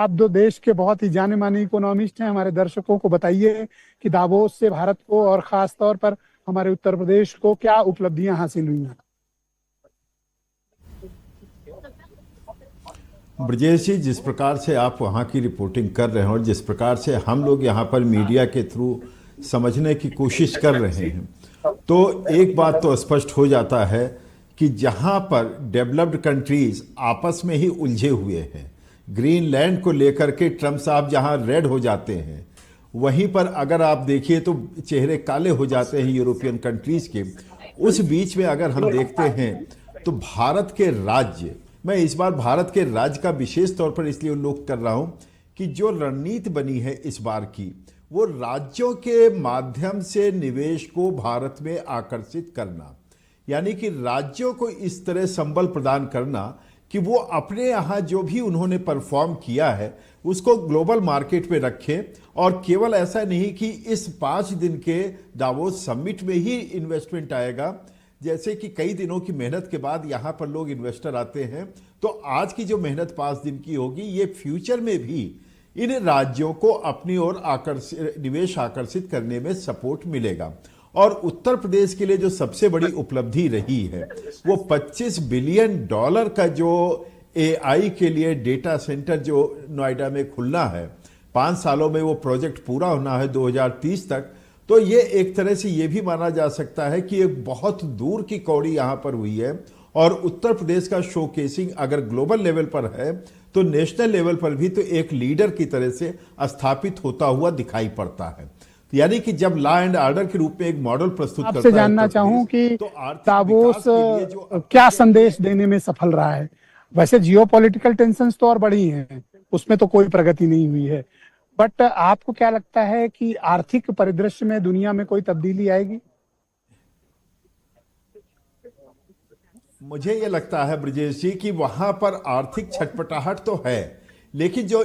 आप दो देश के बहुत ही जाने माने इकोनॉमिस्ट हैं, हमारे दर्शकों को बताइए कि दावोस से भारत को और खास तौर पर हमारे उत्तर प्रदेश को क्या उपलब्धियां हासिल हुई हैं। ब्रजेश जी, जिस प्रकार से आप वहाँ की रिपोर्टिंग कर रहे हैं और जिस प्रकार से हम लोग यहाँ पर मीडिया के थ्रू समझने की कोशिश कर रहे हैं, तो एक बात तो स्पष्ट हो जाता है कि जहाँ पर डेवलप्ड कंट्रीज आपस में ही उलझे हुए हैं, ग्रीनलैंड को लेकर के ट्रम्प साहब जहाँ रेड हो जाते हैं, वहीं पर अगर आप देखिए तो चेहरे काले हो जाते हैं यूरोपियन कंट्रीज के। उस बीच में अगर हम देखते हैं तो भारत के राज्य, मैं इस बार भारत के राज्य का विशेष तौर पर इसलिए उल्लेख कर रहा हूं कि जो रणनीति बनी है इस बार की, वो राज्यों के माध्यम से निवेश को भारत में आकर्षित करना, यानी कि राज्यों को इस तरह संबल प्रदान करना कि वो अपने यहाँ जो भी उन्होंने परफॉर्म किया है उसको ग्लोबल मार्केट में रखें। और केवल ऐसा नहीं कि इस 5 दिन के दावोस समिट में ही इन्वेस्टमेंट आएगा, जैसे कि कई दिनों की मेहनत के बाद यहाँ पर लोग इन्वेस्टर आते हैं, तो आज की जो मेहनत 5 दिन की होगी, ये फ्यूचर में भी इन राज्यों को अपनी ओर निवेश आकर्षित करने में सपोर्ट मिलेगा। और उत्तर प्रदेश के लिए जो सबसे बड़ी उपलब्धि रही है वो $25 बिलियन का जो AI के लिए डेटा सेंटर जो नोएडा में खुलना है, 5 सालों में वो प्रोजेक्ट पूरा होना है 2030 तक। तो ये एक तरह से ये भी माना जा सकता है कि एक बहुत दूर की कौड़ी यहाँ पर हुई है। और उत्तर प्रदेश का शोकेसिंग अगर ग्लोबल लेवल पर है तो नेशनल लेवल पर भी तो एक लीडर की तरह से स्थापित होता हुआ दिखाई पड़ता है। यानी कि जब लॉ एंड ऑर्डर के रूप में एक मॉडल प्रस्तुत करता है, आपसे जानना चाहूं कि दावोस क्या संदेश देने में सफल रहा है। वैसे जियोपॉलिटिकल टेंशन्स तो और बढ़ी हैं, उसमें तो कोई प्रगति नहीं हुई है, बट आपको क्या लगता है कि आर्थिक परिदृश्य में दुनिया में कोई तब्दीली आएगी? मुझे ये लगता है ब्रजेश जी कि वहां पर आर्थिक छटपटाहट तो है, लेकिन जो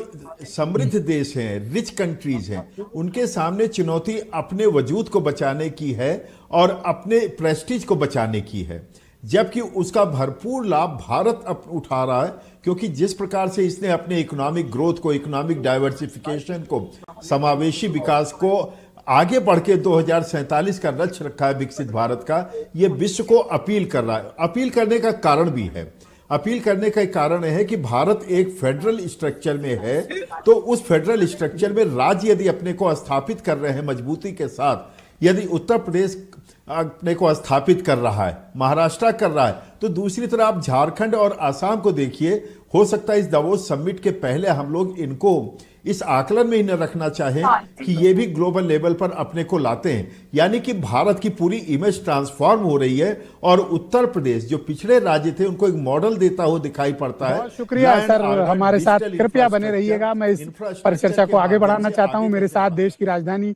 समृद्ध देश हैं, रिच कंट्रीज हैं, उनके सामने चुनौती अपने वजूद को बचाने की है और अपने प्रेस्टीज को बचाने की है, जबकि उसका भरपूर लाभ भारत उठा रहा है। क्योंकि जिस प्रकार से इसने अपने इकोनॉमिक ग्रोथ को, इकोनॉमिक डाइवर्सिफिकेशन को, समावेशी विकास को आगे बढ़ के 2047 का लक्ष्य रखा है विकसित भारत का, ये विश्व को अपील कर रहा है। अपील करने का कारण भी है, अपील करने का कारण है कि भारत एक फेडरल स्ट्रक्चर में है, तो उस फेडरल स्ट्रक्चर में राज्य यदि अपने को स्थापित कर रहे हैं मजबूती के साथ, यदि उत्तर प्रदेश अपने को स्थापित कर रहा है, महाराष्ट्र कर रहा है, तो दूसरी तरफ आप झारखंड और आसाम को देखिए। हो सकता है इस दावोस समिट के पहले हम लोग इनको इस आकलन में ही न रखना चाहें कि ये भी ग्लोबल लेवल पर अपने को लाते हैं, यानी कि भारत की पूरी इमेज ट्रांसफॉर्म हो रही है और उत्तर प्रदेश जो पिछड़े राज्य थे उनको एक मॉडल देता हुआ दिखाई पड़ता है। बहुत शुक्रिया सर, हमारे साथ कृपया बने रहिएगा। मैं इस परिचर्चा को आगे बढ़ाना चाहता हूं। मेरे साथ देश की राजधानी